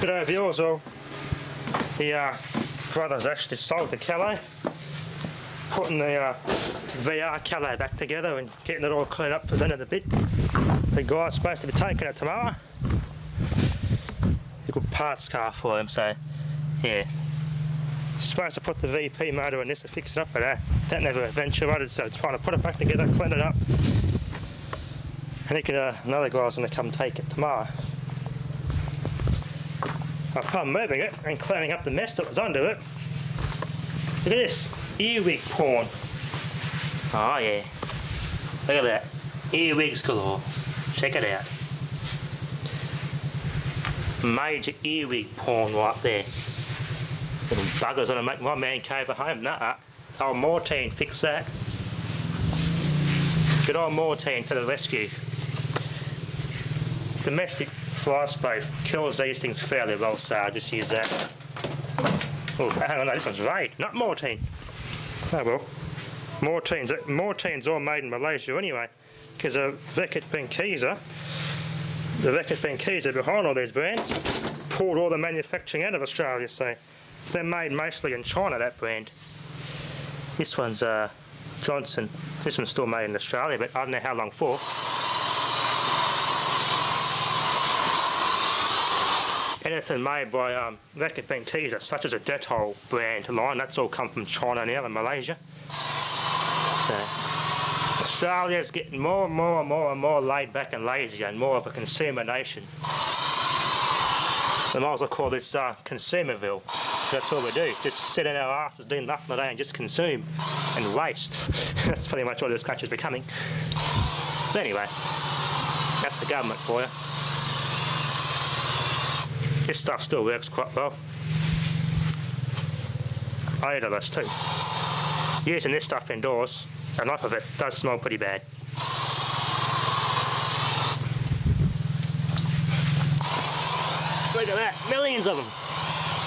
Bit over yours all. The brothers actually sold the Calais, putting the VR Calais back together and getting it all cleaned up, presented a bit. The guy's supposed to be taking it tomorrow. A good parts car for him, so yeah. Supposed to put the VP motor in this to fix it up, but that never eventuated, so it's trying to put it back together, clean it up. And he can, another guy's going to come take it tomorrow. Upon moving it and cleaning up the mess that was under it, look at this, earwig porn. Oh yeah, look at that, earwigs galore, check it out. Major earwig porn right there. Little buggers gonna make my man cave at home. Nuh-uh. Old Mortine fix that. Good old Mortine to the rescue. Domestic fly spray kills these things fairly well, so I'll just use that. Oh, hang on, no, this one's Raid, not Mortine. Oh well. Mortine's all made in Malaysia anyway, because the Reckitt Benckiser behind all these brands pulled all the manufacturing out of Australia, so they're made mostly in China, that brand. This one's Johnson. This one's still made in Australia, but I don't know how long for. Anything made by Reckitt Benckiser, such as a Dettol brand line, that's all come from China now and Malaysia. So Australia's getting more and more laid back and lazy and more of a consumer nation. So I might as well call this Consumerville. That's all we do, just sit in our asses doing nothing today and just consume and waste. That's pretty much what this country's becoming. But anyway, that's the government for you. This stuff still works quite well. I eat this too. Using this stuff indoors, a lot of it does smell pretty bad. Look at that, millions of them.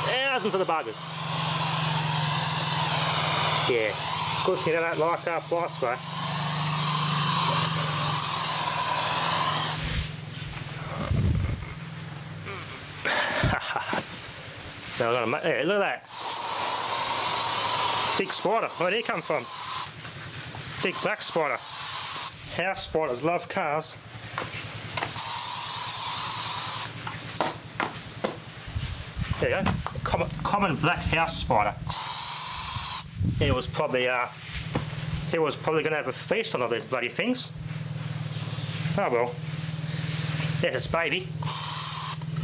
Thousands of the buggers. Yeah, good thing I don't like our fly spray. Now I'm gonna make, yeah, look at that. Big spider, where'd he come from? Big black spider. House spiders love cars. There you go. Common black house spider. He was probably going to have a feast on all these bloody things. Oh well. There's its baby.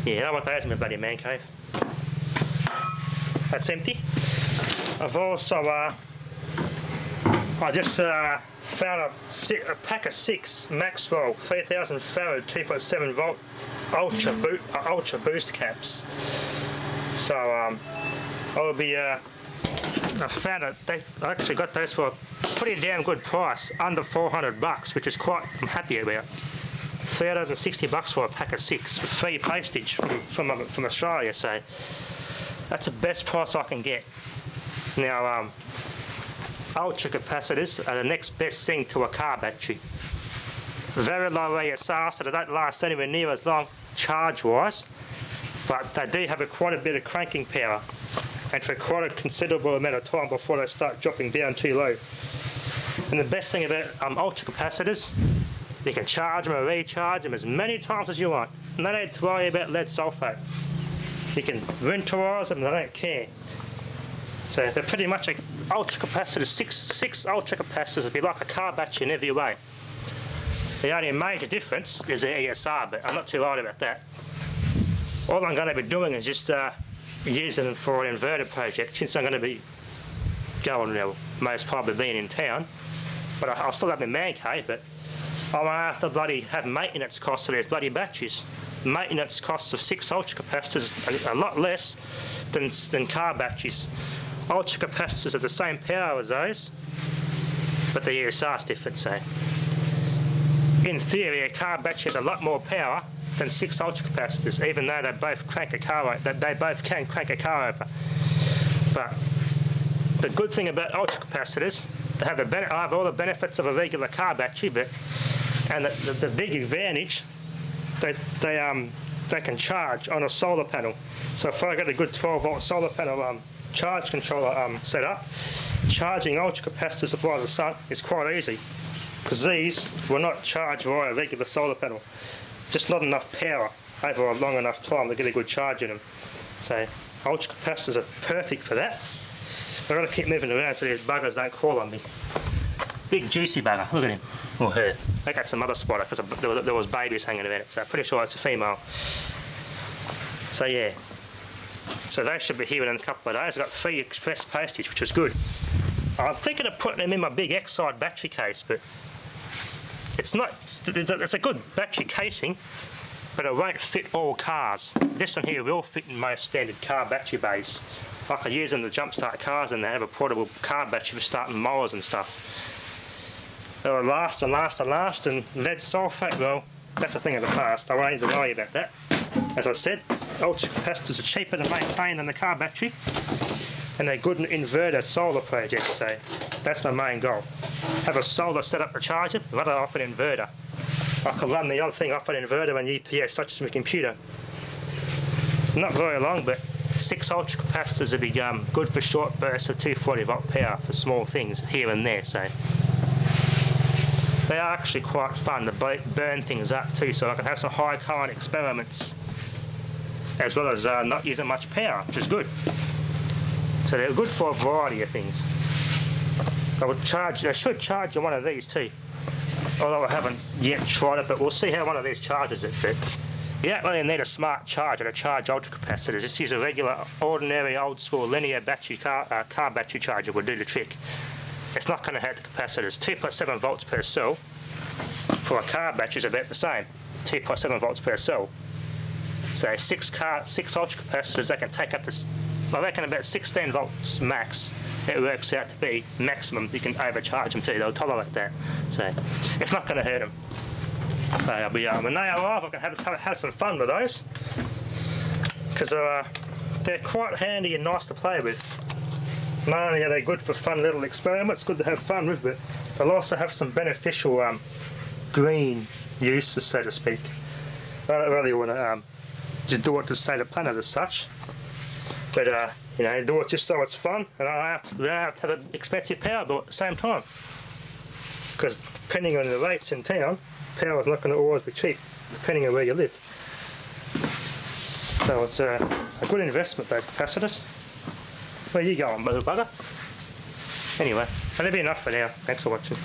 Yeah, I don't want those in my bloody man cave. That's empty. I've also I just found a pack of 6 Maxwell 3000 farad 2.7 volt Ultra Boostcaps. So I'll be I found it. I actually got those for a pretty damn good price, under $400, which is quite I'm happy about. $360 for a pack of 6 with free postage from Australia. So that's the best price I can get. Now ultracapacitors are the next best thing to a car battery. Very low ESR, so they don't last anywhere near as long charge-wise. But they do have quite a bit of cranking power, and for quite a considerable amount of time before they start dropping down too low. And the best thing about ultracapacitors, you can charge them or recharge them as many times as you want. No need to worry about lead sulfate. You can winterize them, they don't care. So they're pretty much like ultracapacitors. Six ultracapacitors would be like a car battery in every way. The only major difference is the ESR, but I'm not too worried about that. All I'm going to be doing is just using them for an inverter project, since I'm going to be going, most probably being in town. But I'll still have my man cave, but I won't have to bloody have maintenance costs for these bloody batteries. Maintenance costs of 6 ultracapacitors are a lot less than car batteries. Ultracapacitors have the same power as those, but the ESR is different, so. In theory, a car battery has a lot more power than 6 ultracapacitors, even though they both crank a car. They both can crank a car over. But the good thing about ultracapacitors, they have I have all the benefits of a regular car battery, and the big advantage, they they can charge on a solar panel. So if I get a good 12-volt solar panel charge controller set up, charging ultracapacitors via the sun is quite easy, because these will not charge via a regular solar panel. Just not enough power over a long enough time to get a good charge in them. So ultracapacitors are perfect for that. I've got to keep moving around so these buggers don't crawl on me. Big juicy bugger, look at him, or her. I got some other spotter because there was babies hanging around it, so I'm pretty sure it's a female. So yeah, so they should be here in a couple of days. I've got free express postage, which is good. I'm thinking of putting them in my big X-side battery case, but it's not, it's a good battery casing, but it won't fit all cars. This one here will fit in most standard car battery bays. I could use them to jumpstart cars and they have a portable car battery for starting mowers and stuff. They'll last and last and last, and lead sulphate, well, that's a thing of the past. I won't need to worry about that. As I said, ultracapacitors are cheaper to maintain than the car battery, and they're good in inverter solar projects, so that's my main goal. Have a solar set up to charge it, run it off an inverter. I can run the other thing off an inverter and UPS, such as my computer. Not very long, but 6 ultracapacitors would be good for short bursts of 240-volt power for small things here and there, so they are actually quite fun to burn things up too, so I can have some high current experiments as well as not using much power, which is good. So they're good for a variety of things. I should charge one of these too, although I haven't yet tried it, but we'll see how one of these charges it. But you don't really need a smart charger to charge ultracapacitors. Just use a regular, ordinary, old-school linear battery car battery charger will do the trick. It's not going to hurt the capacitors. 2.7 volts per cell for a car battery is about the same. 2.7 volts per cell. So 6 ultracapacitors, they can take up to, I reckon, about 16 volts max. It works out to be maximum. You can overcharge them too. They'll tolerate that. So it's not going to hurt them. So I'll be when they arrive, I can have some fun with those, because they're quite handy and nice to play with. Not only are they good for fun little experiments, good to have fun with, but they'll also have some beneficial green uses, so to speak. I don't really want to just do it to save the planet as such, but you know, do it just so it's fun, and we don't have to have an expensive power bill at the same time, because depending on the rates in town, power is not going to always be cheap, depending on where you live. So it's a good investment, those capacitors. Where are you going, little bugger? Anyway, that'll be enough for now. Thanks for watching.